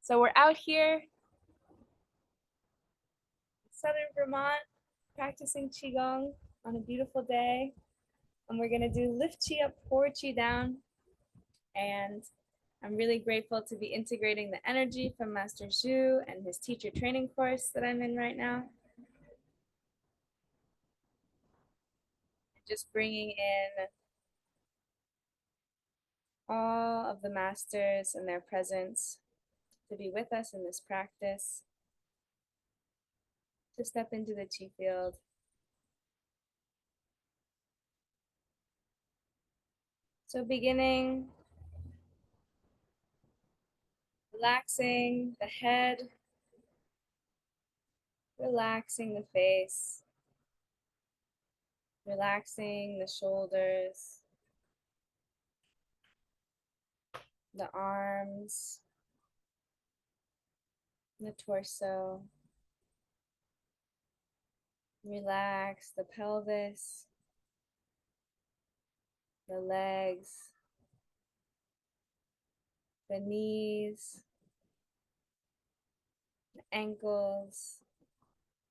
So we're out here in southern Vermont practicing Qigong on a beautiful day. And we're gonna do lift Qi up, pour Qi down. And I'm really grateful to be integrating the energy from Master Zhu and his teacher training course that I'm in right now. Just bringing in all of the masters and their presence to be with us in this practice, to step into the Qi field. So beginning, relaxing the head, relaxing the face, relaxing the shoulders, the arms, the torso. Relax the pelvis, the legs, the knees, the ankles,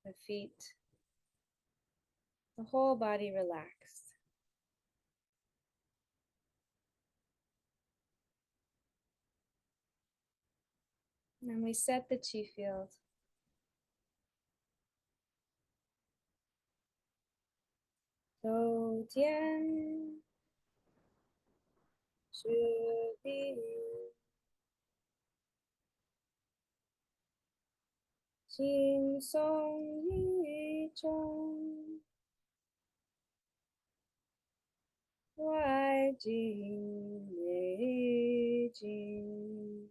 the feet, the whole body relaxed. And we set the Qi field. Zhou Tian Shi Di Jing Song Yi Zhong Wai Jing Wei Jing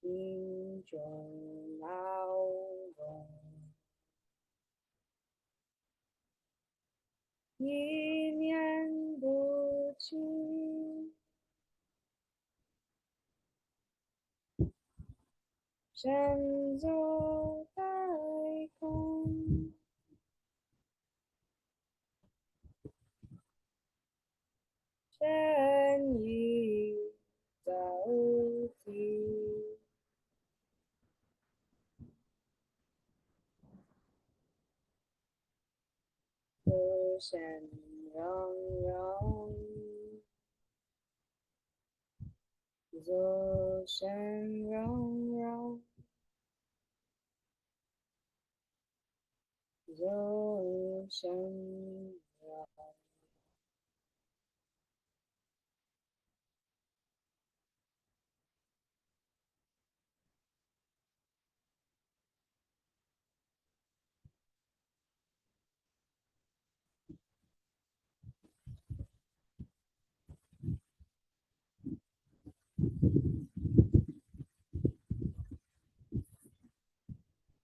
Jing Zhong Lao Gong Yi Nian Bu Qi Shen Zhou Dai Gong Shen Yi Dao Ti Fu Shen Rong Rong Zhou Shen Rong Rong Zhou Shen Rong.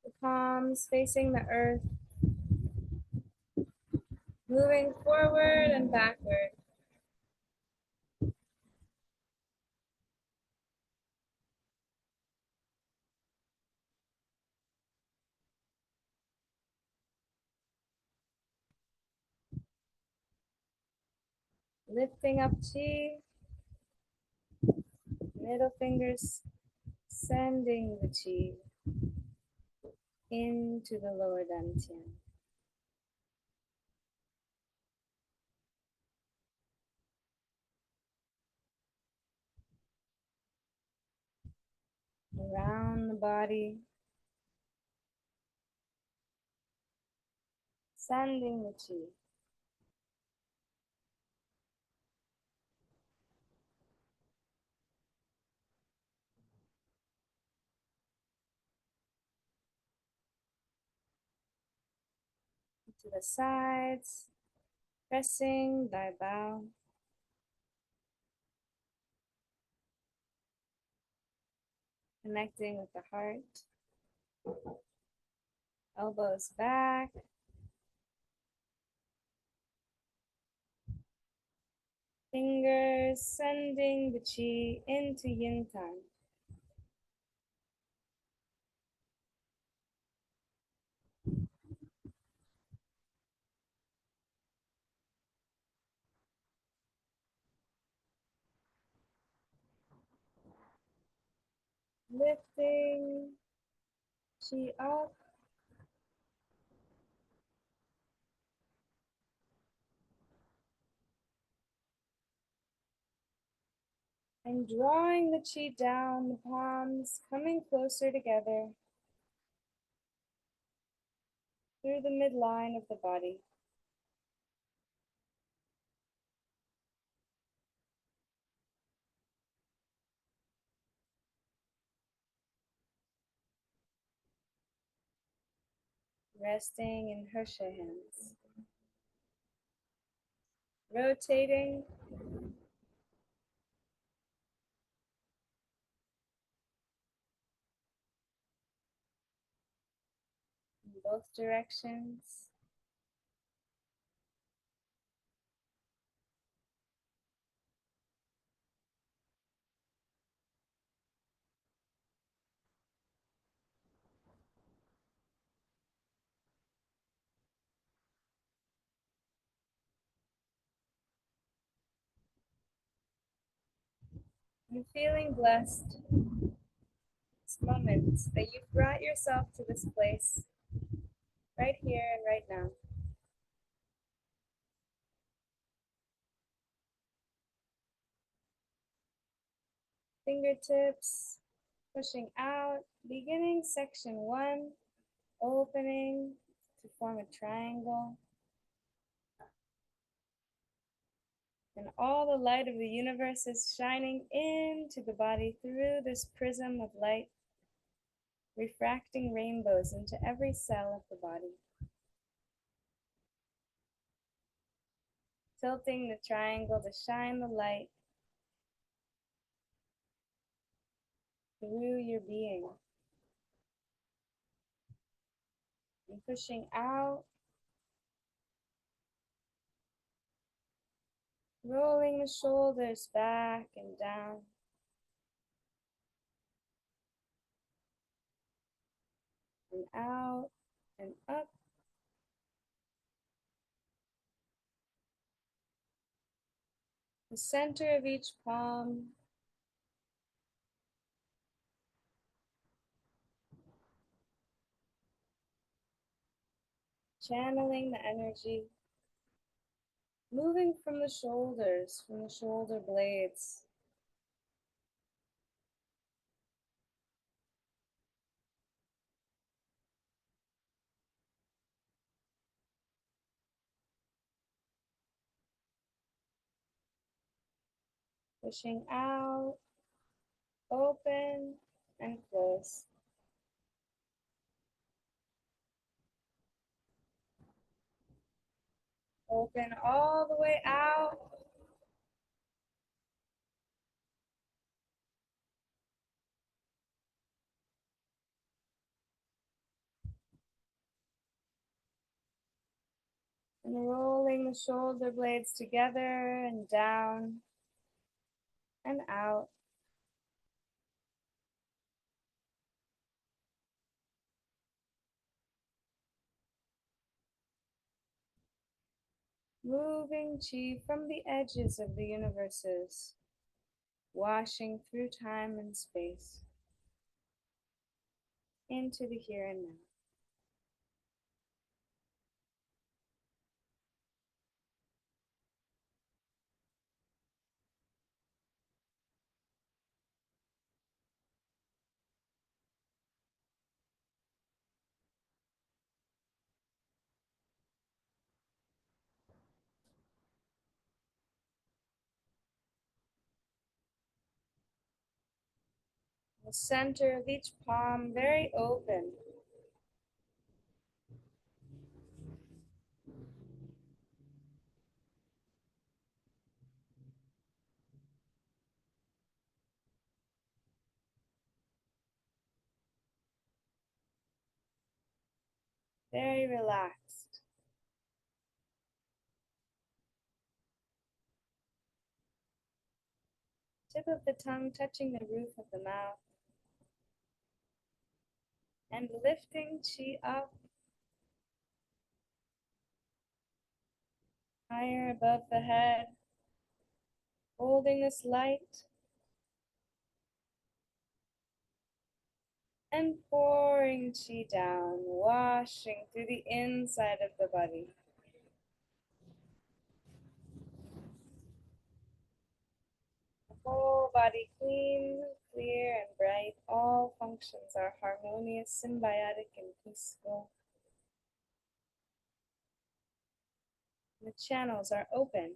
The palms facing the earth, moving forward and backward. Lifting up Qi, middle fingers sending the Qi into the lower dantian. Around the body, sending the Qi. To the sides, pressing Dai Bao. Connecting with the heart. Elbows back. Fingers sending the Qi into Yin Tan. Lifting chi up and drawing the chi down, the palms coming closer together through the midline of the body. Resting in Hersha hands. Rotating in both directions. And feeling blessed this moment that you've brought yourself to this place right here and right now. Fingertips pushing out, beginning section 1, opening to form a triangle. And all the light of the universe is shining into the body through this prism of light, refracting rainbows into every cell of the body. Tilting the triangle to shine the light through your being. And pushing out, rolling the shoulders back and down. And out and up. The center of each palm. Channeling the energy. Moving from the shoulders, from the shoulder blades. Pushing out, open, and close. Open all the way out. And rolling the shoulder blades together and down and out. Moving chi from the edges of the universes, washing through time and space into the here and now. The center of each palm very open. Very relaxed. Tip of the tongue touching the roof of the mouth. And lifting chi up higher above the head. Holding this light. And pouring chi down, washing through the inside of the body. The whole body clean, clear, and bright. All functions are harmonious, symbiotic, and peaceful. The channels are open.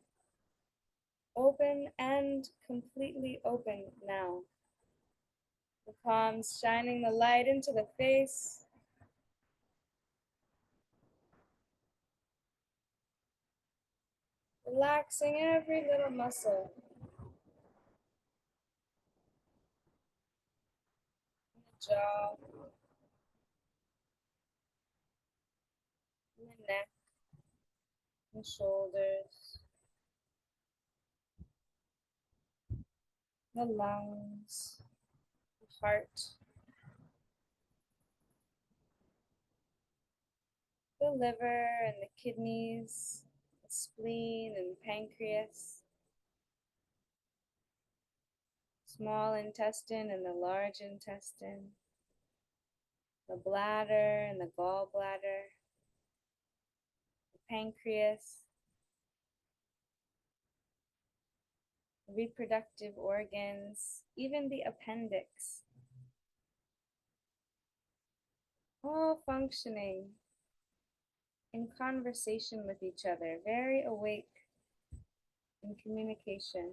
Open and completely open now. The palms shining the light into the face. Relaxing every little muscle. In the jaw. In the neck. The shoulders. The lungs. The heart. The liver and the kidneys. The spleen and pancreas. Small intestine and the large intestine. The bladder and the gallbladder. The pancreas. Reproductive organs, even the appendix, all functioning in conversation with each other, very awake in communication.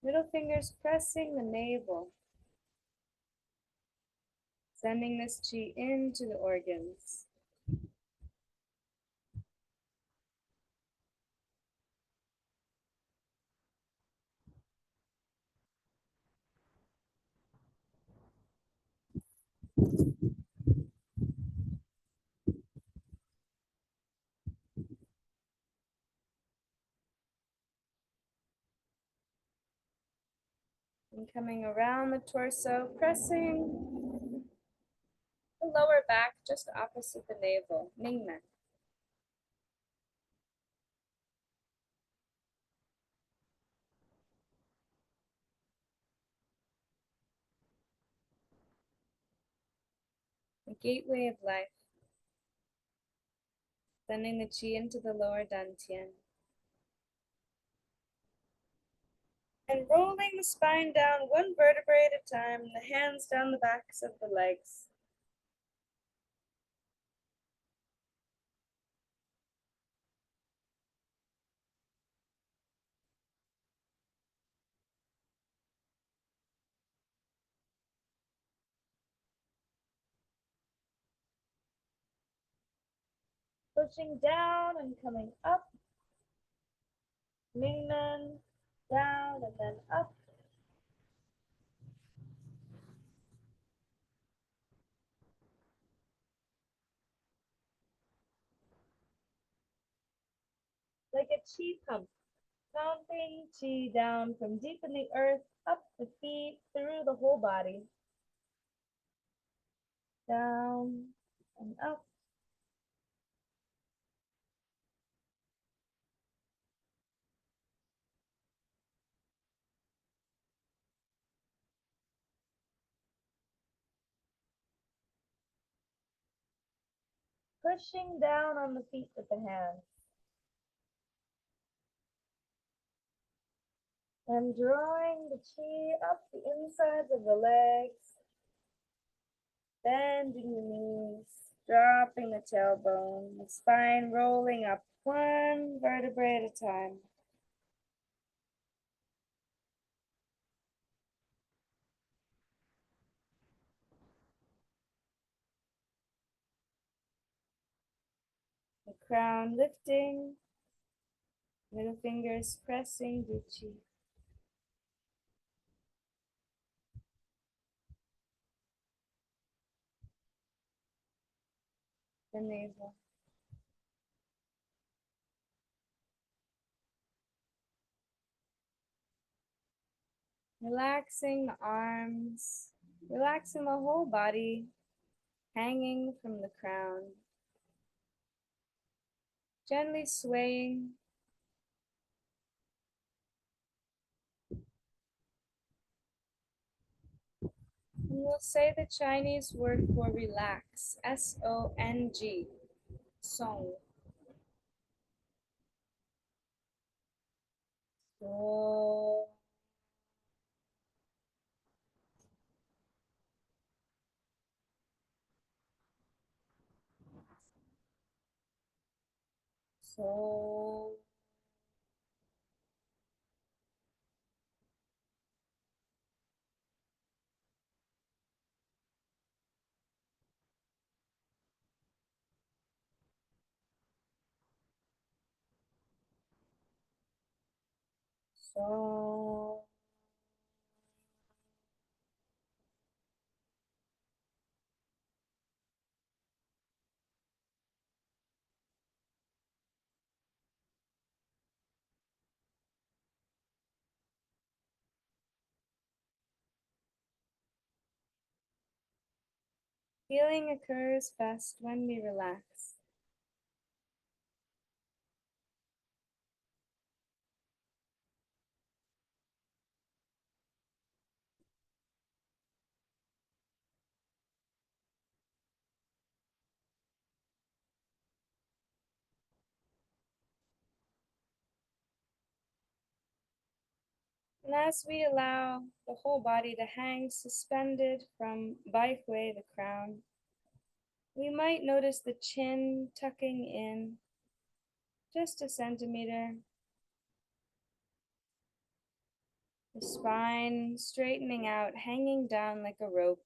Middle fingers pressing the navel, sending this chi into the organs. And coming around the torso, pressing the lower back just opposite the navel, Mingmen. The gateway of life, sending the chi into the lower dantian. And rolling the spine down one vertebrae at a time, the hands down the backs of the legs. Pushing down and coming up. Mingmen, down and then up. Like a chi pump, pumping chi down from deep in the earth, up the feet, through the whole body. Down and up. Pushing down on the feet with the hands. And drawing the chi up the insides of the legs. Bending the knees, dropping the tailbone, the spine rolling up one vertebrae at a time. The crown lifting, middle fingers pressing the chi. The navel. Relaxing the arms, relaxing the whole body, hanging from the crown. Gently swaying. we'll say the Chinese word for relax, S-O-N-G, song. So, so, so. Healing occurs best when we relax. And as we allow the whole body to hang suspended from Baihui, the crown, we might notice the chin tucking in just a centimeter, the spine straightening out, hanging down like a rope,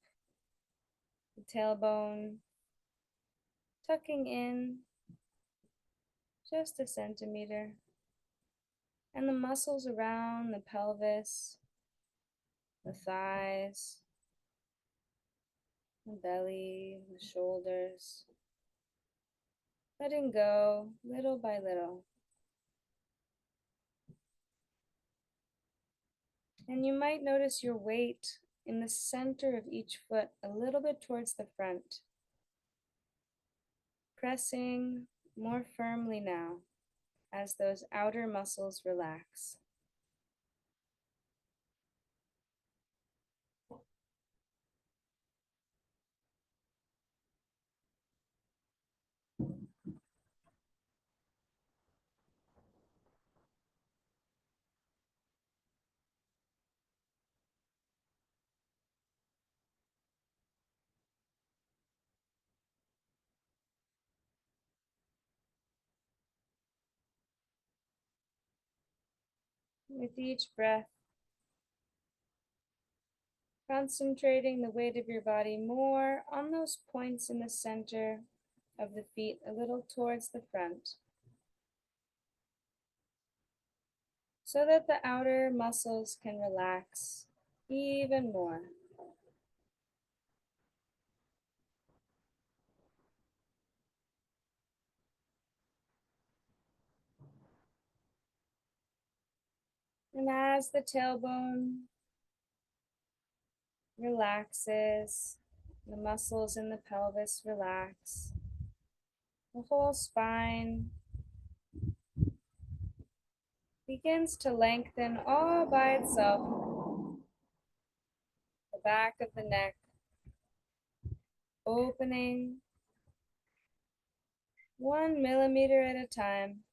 the tailbone tucking in just a centimeter, and the muscles around the pelvis, the thighs, the belly, the shoulders, letting go little by little. And you might notice your weight in the center of each foot, a little bit towards the front, pressing more firmly now as those outer muscles relax. With each breath, concentrating the weight of your body more on those points in the center of the feet, a little towards the front, so that the outer muscles can relax even more. And as the tailbone relaxes, the muscles in the pelvis relax, the whole spine begins to lengthen all by itself. The back of the neck opening 1 millimeter at a time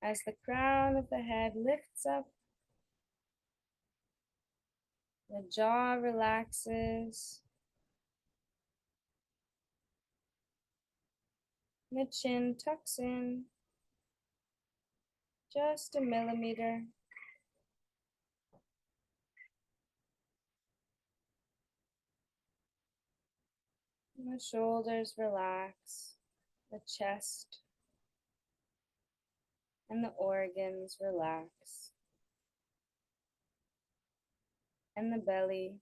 as the crown of the head lifts up, the jaw relaxes, the chin tucks in just a millimeter. The shoulders relax, the chest and the organs relax, and the belly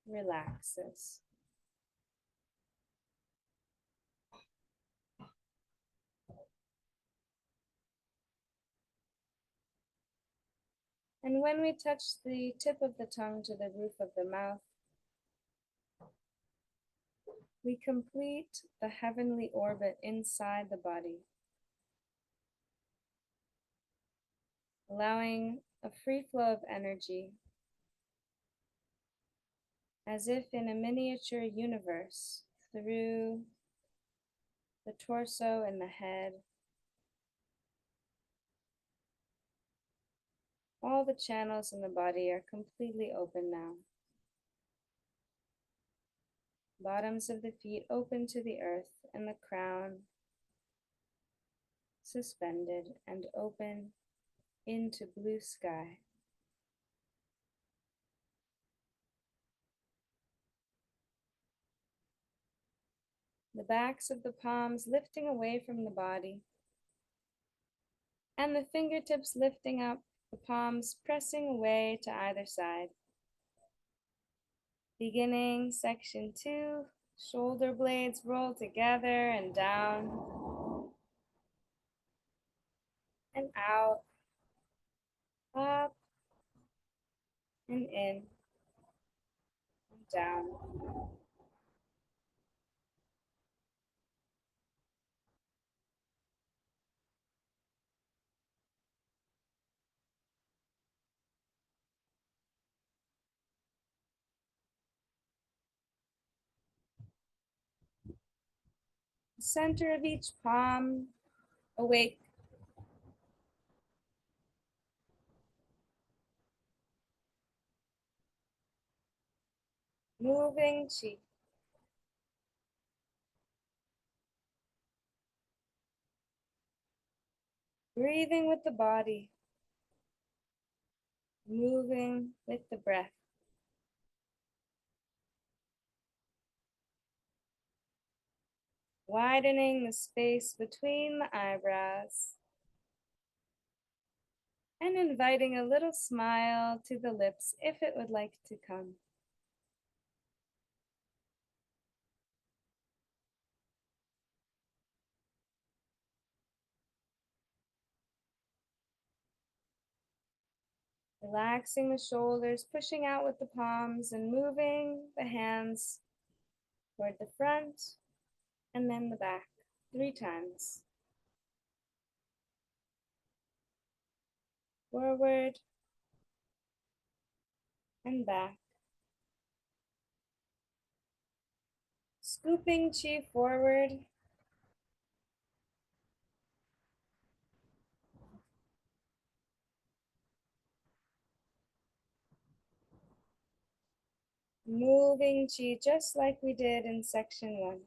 relaxes. And when we touch the tip of the tongue to the roof of the mouth, we complete the heavenly orbit inside the body, allowing a free flow of energy as if in a miniature universe through the torso and the head. All the channels in the body are completely open now. Bottoms of the feet open to the earth and the crown suspended and open into blue sky. The backs of the palms lifting away from the body, and the fingertips lifting up, the palms pressing away to either side. Beginning section 2, shoulder blades roll together and down and out, up and in and down. The center of each palm awake. Moving chi. Breathing with the body. Moving with the breath. Widening the space between the eyebrows. And inviting a little smile to the lips if it would like to come. Relaxing the shoulders, pushing out with the palms and moving the hands toward the front and then the back 3 times. Forward and back. Scooping chi forward. Moving chi just like we did in section 1.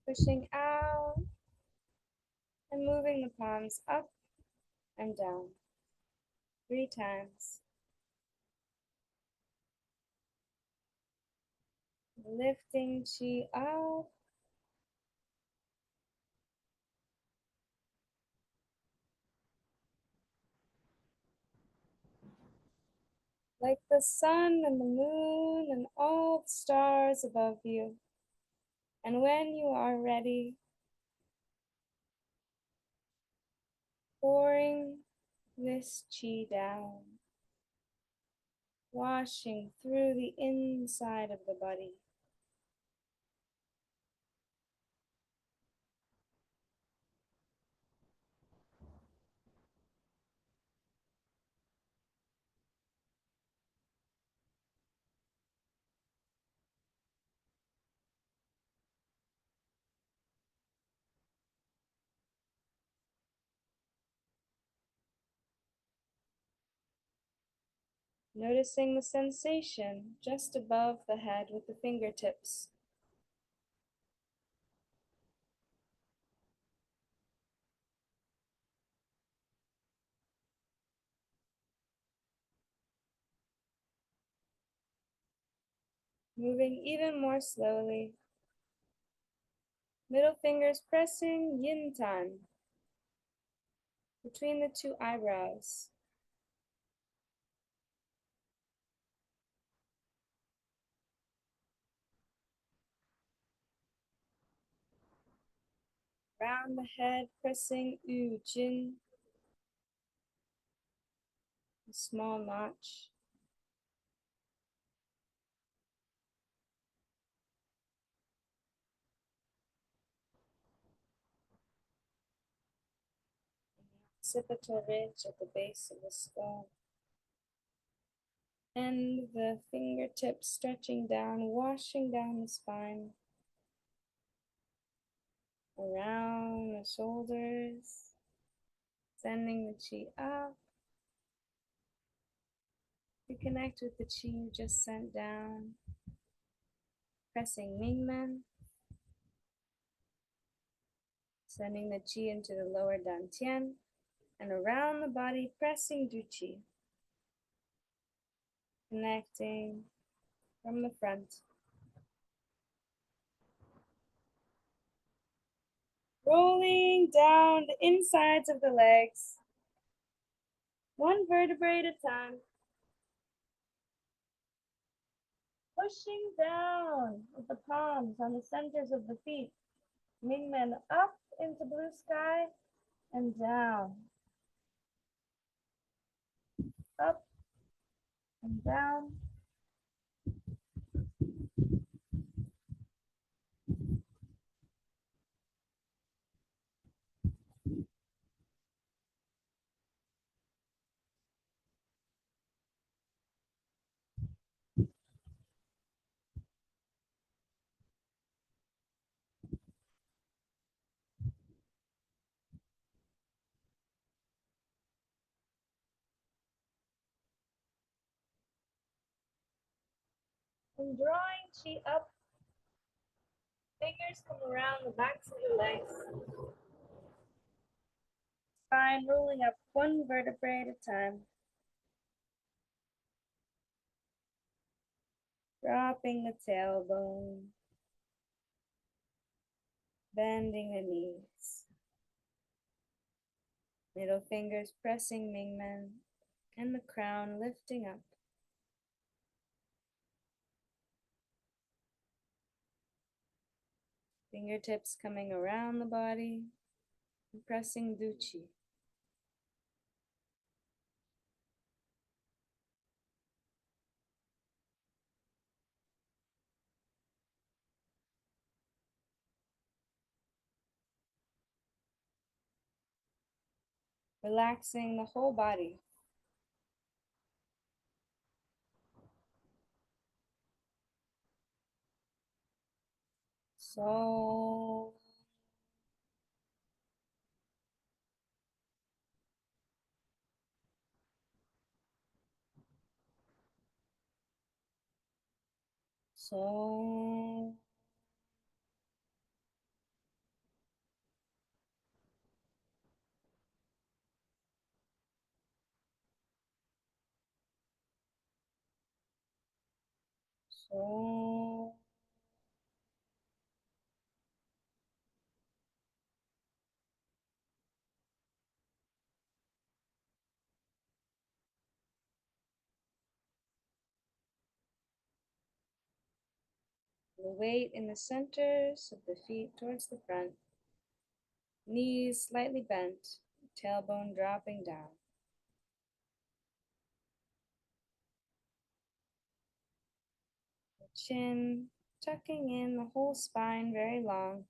Pushing out and moving the palms up and down 3 times. Lifting chi up. Like the sun and the moon and all the stars above you. And when you are ready, pouring this chi down, washing through the inside of the body. Noticing the sensation just above the head with the fingertips. moving even more slowly. Middle fingers pressing yin tan between the two eyebrows. Round the head, pressing yu jin, a small notch. Occipital ridge at the base of the skull. And the fingertips stretching down, washing down the spine, around the shoulders, sending the chi up to connect with the chi you just sent down, pressing Mingmen, sending the chi into the lower dantian, and around the body, pressing Du Chi, connecting from the front. Rolling down the insides of the legs, one vertebrae at a time. Pushing down with the palms on the centers of the feet. Mingmen up into blue sky and down. Up and down. And drawing chi up. Fingers come around the backs of the legs. Spine rolling up one vertebrae at a time. Dropping the tailbone. Bending the knees. Middle fingers pressing Mingmen and the crown lifting up. Fingertips coming around the body and pressing Du Chi. Relaxing the whole body. So So so the weight in the centers of the feet towards the front, knees slightly bent, tailbone dropping down. The chin tucking in, the whole spine very long,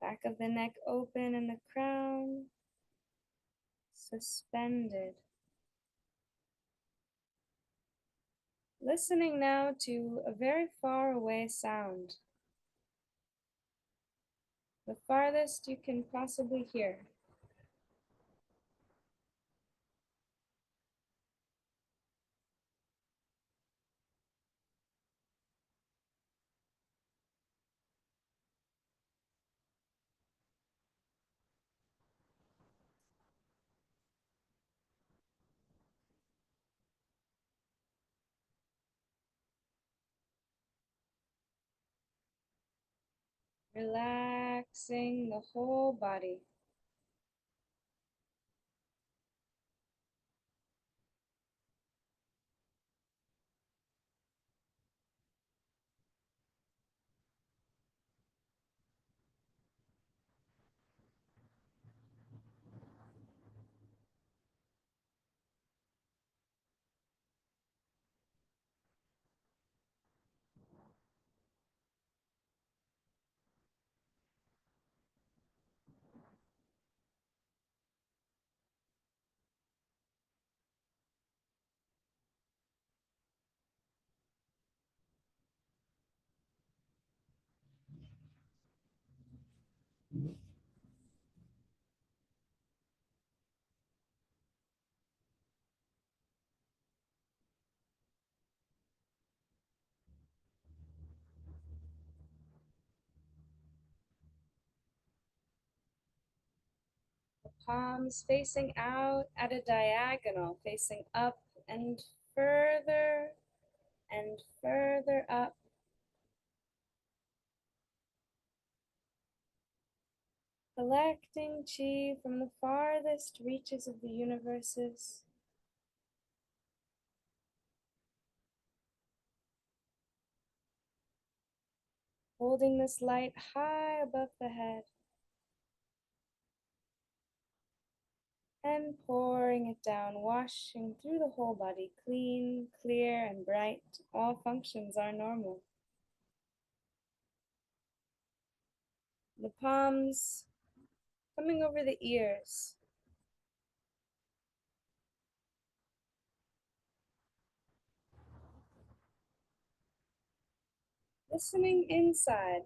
back of the neck open and the crown suspended. Listening now to a very far away sound, the farthest you can possibly hear. relaxing the whole body. Palms facing out at a diagonal, facing up and further up. Collecting chi from the farthest reaches of the universes. Holding this light high above the head. And pouring it down, washing through the whole body, clean, clear, and bright. All functions are normal. The palms coming over the ears. Listening inside.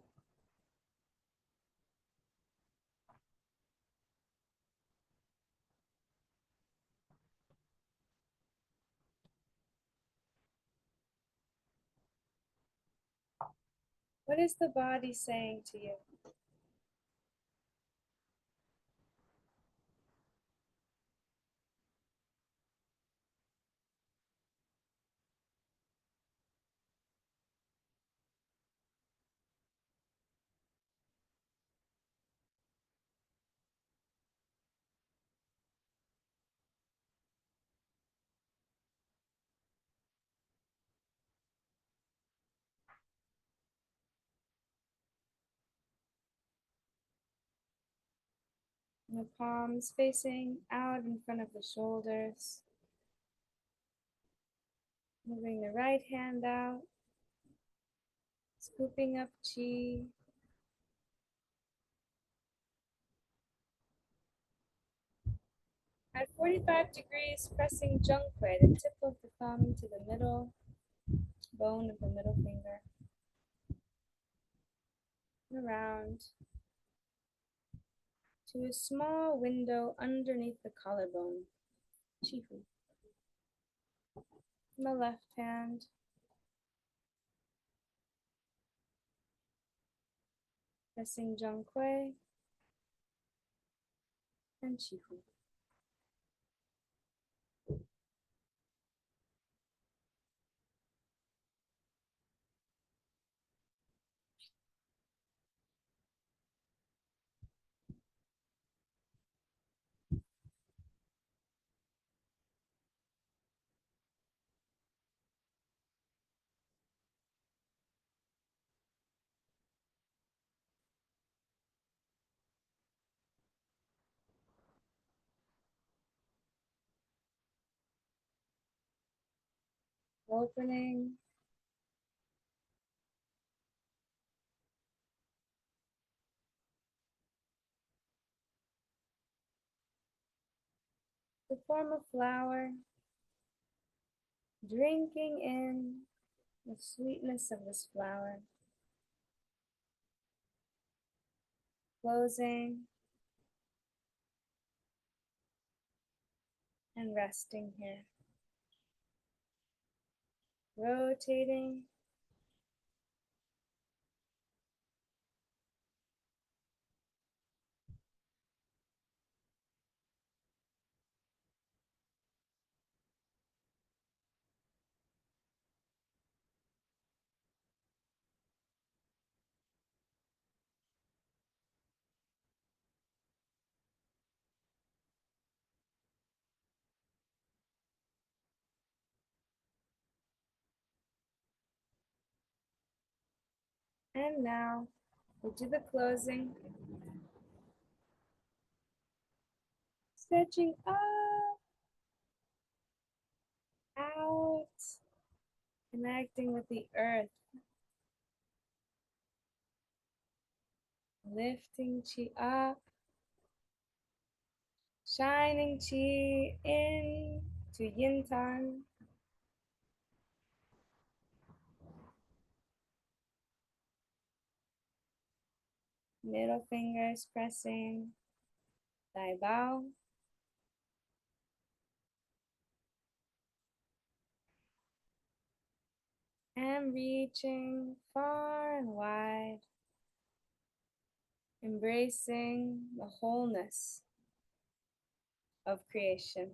What is the body saying to you? And the palms facing out in front of the shoulders. Moving the right hand out. Scooping up chi. At 45 degrees, pressing Zhenghui, the tip of the thumb to the middle bone of the middle finger. Around to a small window underneath the collarbone. Chifu. From the left hand. Pressing Zhenghui and Chifu. Opening. To form a flower. Drinking in the sweetness of this flower. Closing. And resting here. Rotating. And now we'll do the closing. Stretching up, out, connecting with the earth. Lifting chi up, shining chi in to yin tang. Middle fingers pressing thigh bow. And reaching far and wide, embracing the wholeness of creation.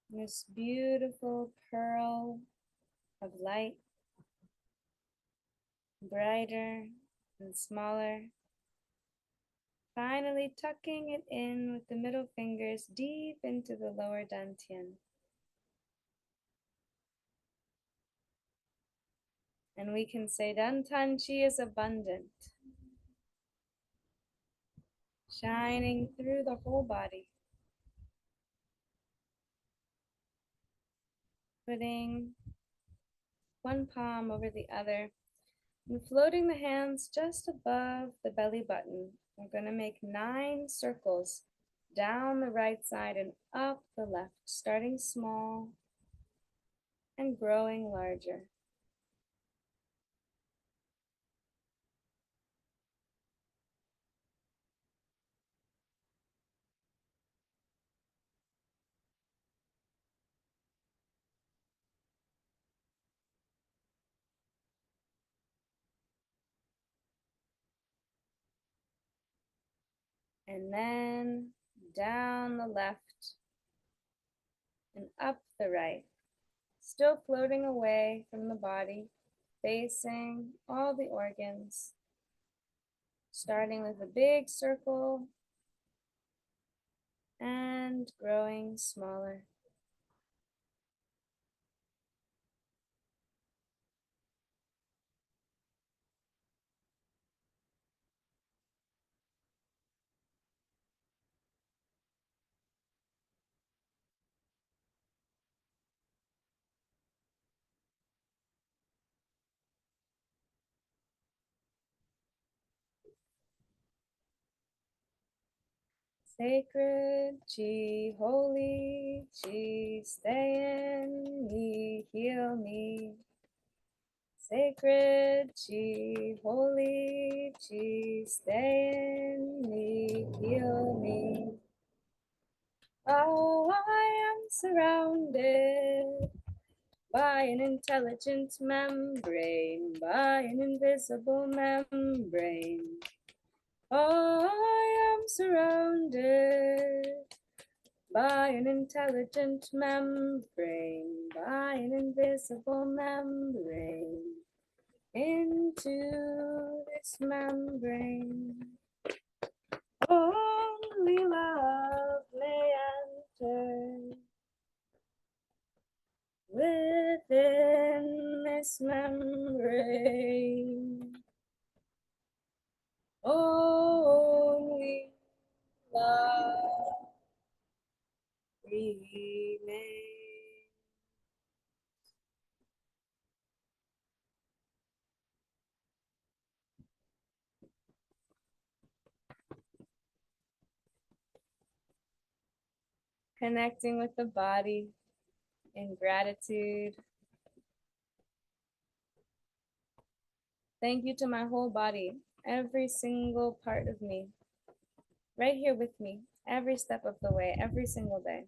This beautiful pearl of light, brighter and smaller. Finally tucking it in with the middle fingers deep into the lower dantian. And we can say dantan chi is abundant, shining through the whole body. Putting one palm over the other and floating the hands just above the belly button. We're going to make 9 circles down the right side and up the left, starting small and growing larger. And then down the left and up the right, still floating away from the body, facing all the organs, starting with a big circle and growing smaller. Sacred chi, holy chi, stay in me, heal me. Sacred chi, holy chi, stay in me, heal me. Oh, I am surrounded by an intelligent membrane, by an invisible membrane. Oh, I am surrounded by an intelligent membrane, by an invisible membrane. Into this membrane, only love may enter. Within this membrane, only love remains. Connecting with the body in gratitude. Thank you to my whole body, every single part of me, right here with me, every step of the way, every single day.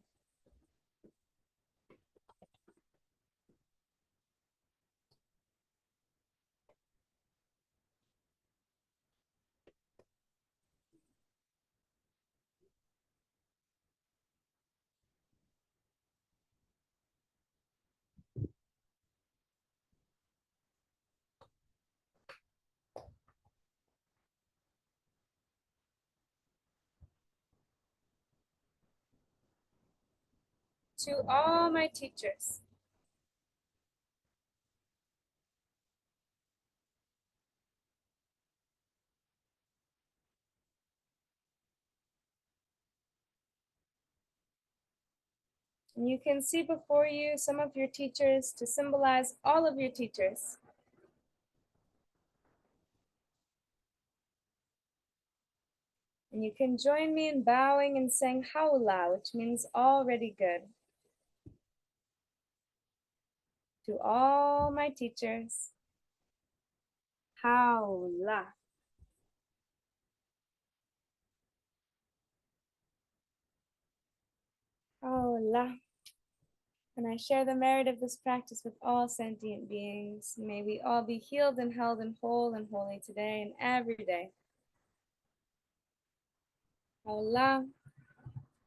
to all my teachers. And you can see before you some of your teachers to symbolize all of your teachers. And you can join me in bowing and saying haula, which means already good. To all my teachers, haula. Haula. And I share the merit of this practice with all sentient beings. May we all be healed and held and whole and holy today and every day. Haula.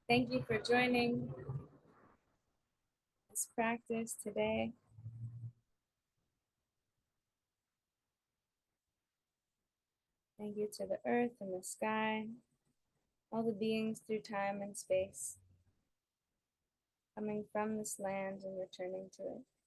Thank you for joining this practice today. Thank you to the earth and the sky, all the beings through time and space, coming from this land and returning to it.